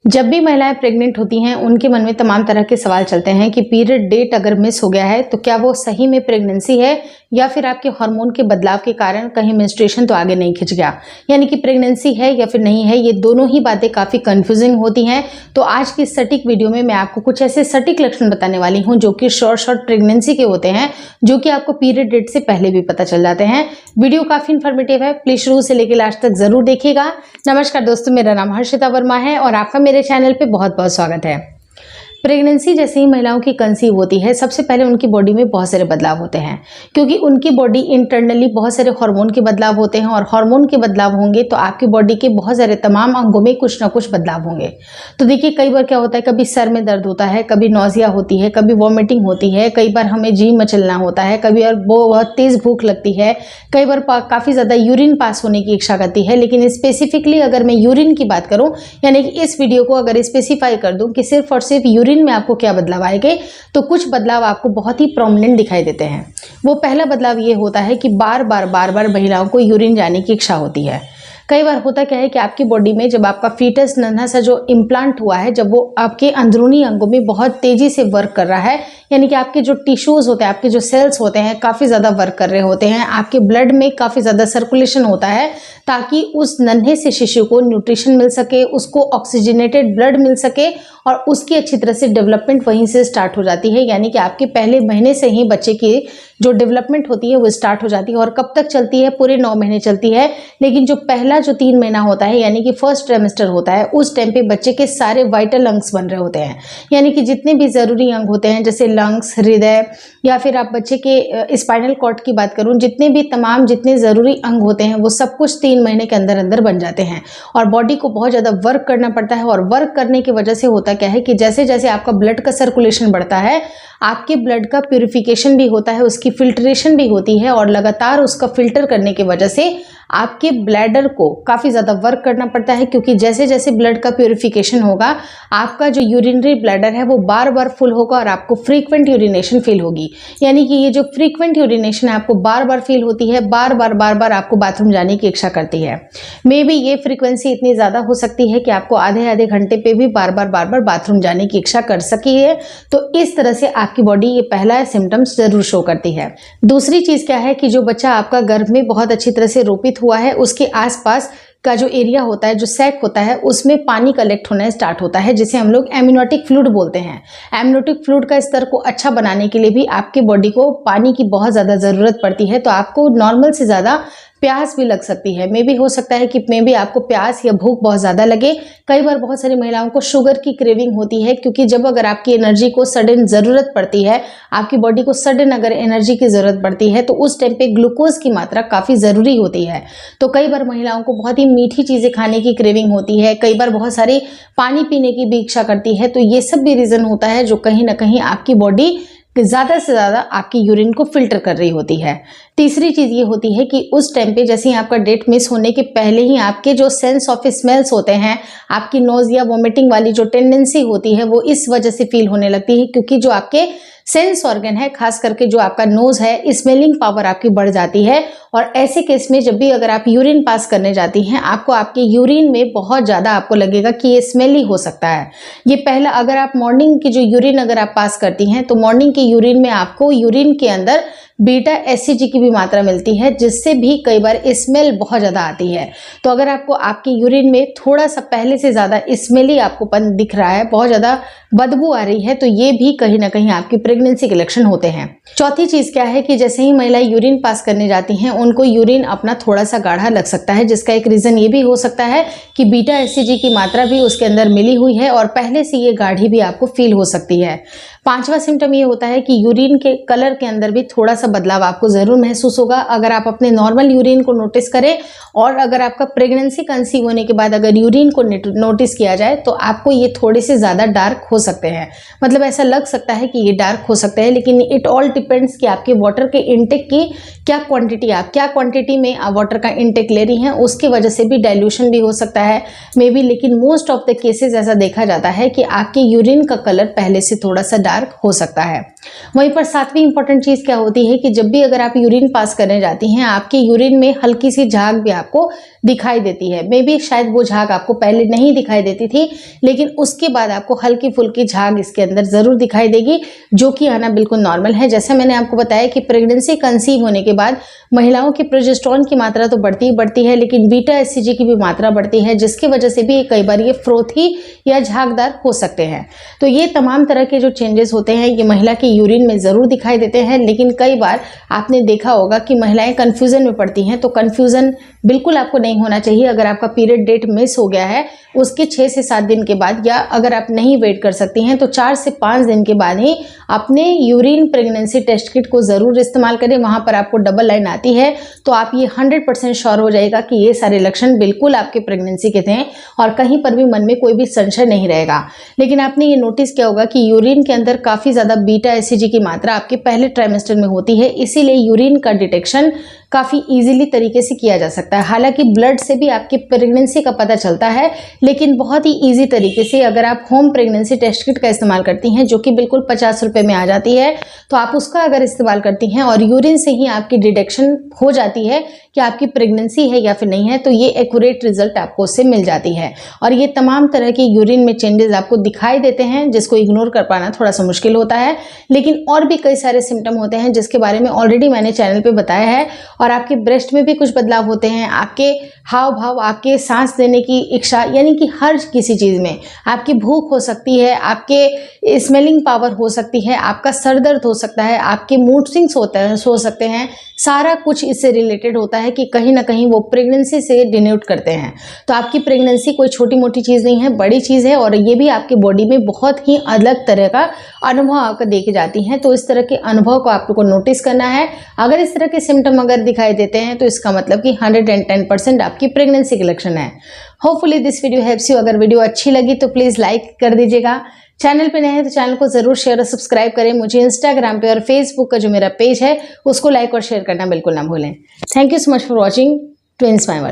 जब भी महिलाएं प्रेग्नेंट होती हैं उनके मन में तमाम तरह के सवाल चलते हैं कि पीरियड डेट अगर मिस हो गया है तो क्या वो सही में प्रेगनेंसी है या फिर आपके हार्मोन के बदलाव के कारण कहीं मेंस्ट्रुएशन तो आगे नहीं खिंच गया, यानी कि प्रेगनेंसी है या फिर नहीं है। ये दोनों ही बातें काफ़ी कंफ्यूजिंग होती हैं। तो आज की सटीक वीडियो में मैं आपको कुछ ऐसे सटीक लक्षण बताने वाली हूँ जो कि शॉर्ट प्रेगनेंसी के होते हैं, जो कि आपको पीरियड डेट से पहले भी पता चल जाते हैं। वीडियो काफ़ी इन्फॉर्मेटिव है, प्लीज शुरू से लेकर लास्ट तक जरूर देखिएगा। नमस्कार दोस्तों, मेरा नाम हर्षिता वर्मा है और आपका मेरे चैनल पे बहुत बहुत स्वागत है। प्रेगनेंसी जैसे ही महिलाओं की कंसीव होती है, सबसे पहले उनकी बॉडी में बहुत सारे बदलाव होते हैं, क्योंकि उनकी बॉडी इंटरनली बहुत सारे हार्मोन के बदलाव होते हैं और हार्मोन के बदलाव होंगे तो आपकी बॉडी के बहुत सारे तमाम अंगों में कुछ ना कुछ बदलाव होंगे। तो देखिए, कई बार क्या होता है, कभी सर में दर्द होता है, कभी नौजिया होती है, कभी वॉमिटिंग होती है, कई बार हमें जी मचलना होता है, कभी और बहुत तेज भूख लगती है, कई बार काफ़ी ज़्यादा यूरिन पास होने की इच्छा करती है। लेकिन स्पेसिफिकली अगर मैं यूरिन की बात करूँ, यानी कि इस वीडियो को अगर स्पेसिफाई कर दूँ कि सिर्फ और सिर्फ यूरिन में आपको क्या बदलाव आएंगे, तो कुछ बदलाव आपको बहुत ही प्रोमिनेंट दिखाई देते हैं। वो पहला बदलाव ये होता है कि बार बार महिलाओं को यूरिन जाने की इच्छा होती है। कई बार होता क्या है कि आपकी बॉडी में जब आपका फीटस नन्हा सा जो इम्प्लांट हुआ है, जब वो आपके अंदरूनी अंगों में बहुत तेजी से वर्क कर रहा है, यानी कि आपके जो टिश्यूज होते हैं, आपके जो सेल्स होते हैं काफ़ी ज़्यादा वर्क कर रहे होते हैं, आपके ब्लड में काफ़ी ज़्यादा सर्कुलेशन होता है ताकि उस नन्हे से शिशु को न्यूट्रिशन मिल सके, उसको ऑक्सीजनेटेड ब्लड मिल सके और उसकी अच्छी तरह से डेवलपमेंट वहीं से स्टार्ट हो जाती है। यानी कि आपके पहले महीने से ही बच्चे की जो डेवलपमेंट होती है वो स्टार्ट हो जाती है। और कब तक चलती है? पूरे 9 महीने चलती है। लेकिन जो पहला जो 3 महीना होता है, यानी कि फर्स्ट ट्राइमेस्टर होता है, उस टाइम पे बच्चे के सारे वाइटल अंग्स बन रहे होते हैं, यानी कि जितने भी ज़रूरी अंग होते हैं, जैसे लंग्स, हृदय, या फिर आप बच्चे के स्पाइनल कॉर्ड की बात करूँ, जितने भी तमाम जितने ज़रूरी अंग होते हैं वो सब कुछ 3 महीने के अंदर अंदर बन जाते हैं। और बॉडी को बहुत ज़्यादा वर्क करना पड़ता है। और वर्क करने की वजह से होता क्या है कि जैसे जैसे आपका ब्लड का सर्कुलेशन बढ़ता है, आपके ब्लड का प्यूरिफिकेशन भी होता है, उसकी फिल्ट्रेशन भी होती है, और लगातार उसका फिल्टर करने की वजह से आपके ब्लैडर को काफ़ी ज़्यादा वर्क करना पड़ता है। क्योंकि जैसे जैसे ब्लड का प्यूरिफिकेशन होगा, आपका जो यूरिनरी ब्लैडर है वो बार बार फुल होगा और आपको फ्रीक्वेंट यूरिनेशन फील होगी। यानी कि ये जो फ्रीक्वेंट यूरिनेशन है आपको बार बार फील होती है, बार बार आपको बाथरूम जाने की इच्छा करती है। मे बी ये फ्रीक्वेंसी इतनी ज़्यादा हो सकती है कि आपको आधे आधे घंटे पे भी बार बार बाथरूम जाने की इच्छा कर सकी है। तो इस तरह से आपकी बॉडी ये पहला सिम्टम्स जरूर शो करती है। दूसरी चीज़ क्या है कि जो बच्चा आपका गर्भ में बहुत अच्छी तरह से रोपित हुआ है, उसके आसपास का जो एरिया होता है, जो सैक होता है, उसमें पानी कलेक्ट होना स्टार्ट होता है, जिसे हम लोग एमनियोटिक फ्लूइड बोलते हैं। एमनियोटिक फ्लूइड का स्तर को अच्छा बनाने के लिए भी आपके बॉडी को पानी की बहुत ज़्यादा ज़रूरत पड़ती है। तो आपको नॉर्मल से ज़्यादा प्यास भी लग सकती है। मे भी हो सकता है कि मे भी आपको प्यास या भूख बहुत ज़्यादा लगे। कई बार बहुत सारी महिलाओं को शुगर की क्रेविंग होती है, क्योंकि जब अगर आपकी एनर्जी को सडन ज़रूरत पड़ती है, आपकी बॉडी को सडन अगर एनर्जी की ज़रूरत पड़ती है, तो उस टाइम पे ग्लूकोज की मात्रा काफ़ी ज़रूरी होती है। तो कई बार महिलाओं को बहुत ही मीठी चीज़ें खाने की क्रेविंग होती है, कई बार बहुत सारी पानी पीने की भी इच्छा करती है। तो ये सब भी रीज़न होता है जो कहीं ना कहीं आपकी बॉडी ज़्यादा से ज़्यादा आपकी यूरिन को फिल्टर कर रही होती है। तीसरी चीज़ ये होती है कि उस टाइम पे जैसे ही आपका डेट मिस होने के पहले ही आपके जो सेंस ऑफ स्मेल्स होते हैं, आपकी नोज या वोमिटिंग वाली जो टेंडेंसी होती है, वो इस वजह से फील होने लगती है, क्योंकि जो आपके सेंस ऑर्गन है, खास करके जो आपका नोज है, स्मेलिंग पावर आपकी बढ़ जाती है। और ऐसे केस में जब भी अगर आप यूरिन पास करने जाती हैं, आपको आपके यूरिन में बहुत ज़्यादा आपको लगेगा कि ये स्मेली हो सकता है। ये पहला, अगर आप मॉर्निंग की जो यूरिन अगर आप पास करती हैं, तो मॉर्निंग की यूरिन में आपको यूरिन के अंदर बीटा एसिड की भी मात्रा मिलती है, जिससे भी कई बार स्मेल बहुत ज़्यादा आती है। तो अगर आपको आपकी यूरिन में थोड़ा सा पहले से ज़्यादा स्मेली आपकोपन दिख रहा है, बहुत ज़्यादा बदबू आ रही है, तो ये भी कहीं ना कहीं आपकी प्रेगनेंसी के लक्षण होते हैं। चौथी चीज़ क्या है कि जैसे ही महिलाएं यूरिन पास करने जाती हैं, उनको यूरिन अपना थोड़ा सा गाढ़ा लग सकता है, जिसका एक रीज़न ये भी हो सकता है कि बीटा एसिड की मात्रा भी उसके अंदर मिली हुई है और पहले से ये गाढ़ी भी आपको फील हो सकती है। पांचवा सिम्टम ये होता है कि यूरिन के कलर के अंदर भी थोड़ा सा बदलाव आपको ज़रूर महसूस होगा। अगर आप अपने नॉर्मल यूरिन को नोटिस करें और अगर आपका प्रेगनेंसी कंसीव होने के बाद अगर यूरिन को नोटिस किया जाए, तो आपको ये थोड़े से ज़्यादा डार्क हो सकते हैं। मतलब ऐसा लग सकता है कि ये डार्क हो सकते हैं, लेकिन इट ऑल डिपेंड्स कि आपके वाटर के इंटेक की क्या क्वांटिटी, आप क्या क्वांटिटी में वाटर का इंटेक ले रही हैं, उसकी वजह से भी डाइल्यूशन भी हो सकता है मे बी। लेकिन मोस्ट ऑफ द केसेस ऐसा देखा जाता है कि आपके यूरिन का कलर पहले से थोड़ा सा डार्क हो सकता है। वहीं पर सातवीं इंपॉर्टेंट चीज़ क्या होती है कि जब भी अगर आप यूरिन पास करने जाती हैं, आपके यूरिन में हल्की सी झाग भी आपको दिखाई देती है। मे बी शायद वो झाग आपको पहले नहीं दिखाई देती थी, लेकिन उसके बाद आपको हल्की फुल्की झाग इसके अंदर ज़रूर दिखाई देगी, जो कि आना बिल्कुल नॉर्मल है। जैसे मैंने आपको बताया कि प्रेगनेंसी कंसीव होने के बाद महिलाओं की प्रोजेस्टेरोन की मात्रा तो बढ़ती ही बढ़ती है, लेकिन बीटा एचसीजी की भी मात्रा बढ़ती है, जिसकी वजह से भी कई बार ये फ्रोथी या झागदार हो सकते हैं। तो ये तमाम तरह के जो चेंजेस होते हैं ये महिला की यूरिन में ज़रूर दिखाई देते हैं, लेकिन कई बार आपने देखा होगा कि महिलाएं कन्फ्यूज़न में पड़ती हैं। तो कन्फ्यूज़न बिल्कुल आपको नहीं होना चाहिए। अगर आपका पीरियड डेट मिस हो गया है उसके 6 से 7 दिन के बाद, या अगर आप नहीं वेट कर सकती हैं तो 4 से 5 दिन के बाद ही अपने यूरिन प्रेगनेंसी टेस्ट किट को ज़रूर इस्तेमाल करें। वहाँ पर आपको डबल लाइन आती है तो आप ये 100% श्योर हो जाएगा कि ये सारे लक्षण बिल्कुल आपके प्रेगनेंसी के थे और कहीं पर भी मन में कोई भी संशय नहीं रहेगा। लेकिन आपने ये नोटिस किया होगा कि यूरिन के अंदर काफ़ी ज़्यादा बीटा एचसीजी की मात्रा आपके पहले ट्राइमेस्टर में होती है, इसीलिए यूरिन का डिटेक्शन काफ़ी इजीली तरीके से किया जा सकता है। हालांकि ब्लड से भी आपकी प्रेगनेंसी का पता चलता है, लेकिन बहुत ही इजी तरीके से अगर आप होम प्रेगनेंसी टेस्ट किट का इस्तेमाल करती हैं, जो कि बिल्कुल 50 रुपये में आ जाती है, तो आप उसका अगर इस्तेमाल करती हैं और यूरिन से ही आपकी डिटेक्शन हो जाती है कि आपकी प्रेगनेंसी है या फिर नहीं है, तो ये एक्यूरेट रिजल्ट आपको उससे मिल जाती है। और ये तमाम तरह के यूरिन में चेंजेस आपको दिखाई देते हैं, जिसको इग्नोर कर पाना थोड़ा सा मुश्किल होता है। लेकिन और भी कई सारे सिम्टम होते हैं जिसके बारे में ऑलरेडी मैंने चैनल पे बताया है। और आपके ब्रेस्ट में भी कुछ बदलाव होते हैं, आपके हाव भाव, आपके सांस लेने की इच्छा, यानी कि हर किसी चीज़ में आपकी भूख हो सकती है, आपके स्मेलिंग पावर हो सकती है, आपका सर दर्द हो सकता है, आपके मूड स्विंग्स हो सकते हैं। सारा कुछ इससे रिलेटेड होता है कि कहीं ना कहीं वो प्रेगनेंसी से डिनोट करते हैं। तो आपकी प्रेगनेंसी कोई छोटी मोटी चीज़ नहीं है, बड़ी चीज़ है, और ये भी आपकी बॉडी में बहुत ही अलग तरह का अनुभव आपको देके जाती हैं। तो इस तरह के अनुभव को आप लोग को नोटिस करना है। अगर इस तरह के सिम्टम अगर दिखाई देते हैं तो इसका मतलब कि 110% आपकी प्रेगनेंसी के लक्षण है। Hopefully this video helps you. अगर वीडियो अच्छी लगी तो प्लीज़ लाइक कर दीजिएगा। चैनल पे नए हैं तो चैनल को जरूर शेयर और सब्सक्राइब करें। मुझे इंस्टाग्राम पे और फेसबुक का जो मेरा पेज है उसको लाइक और शेयर करना बिल्कुल ना भूलें। Thank you so much for watching twins my world.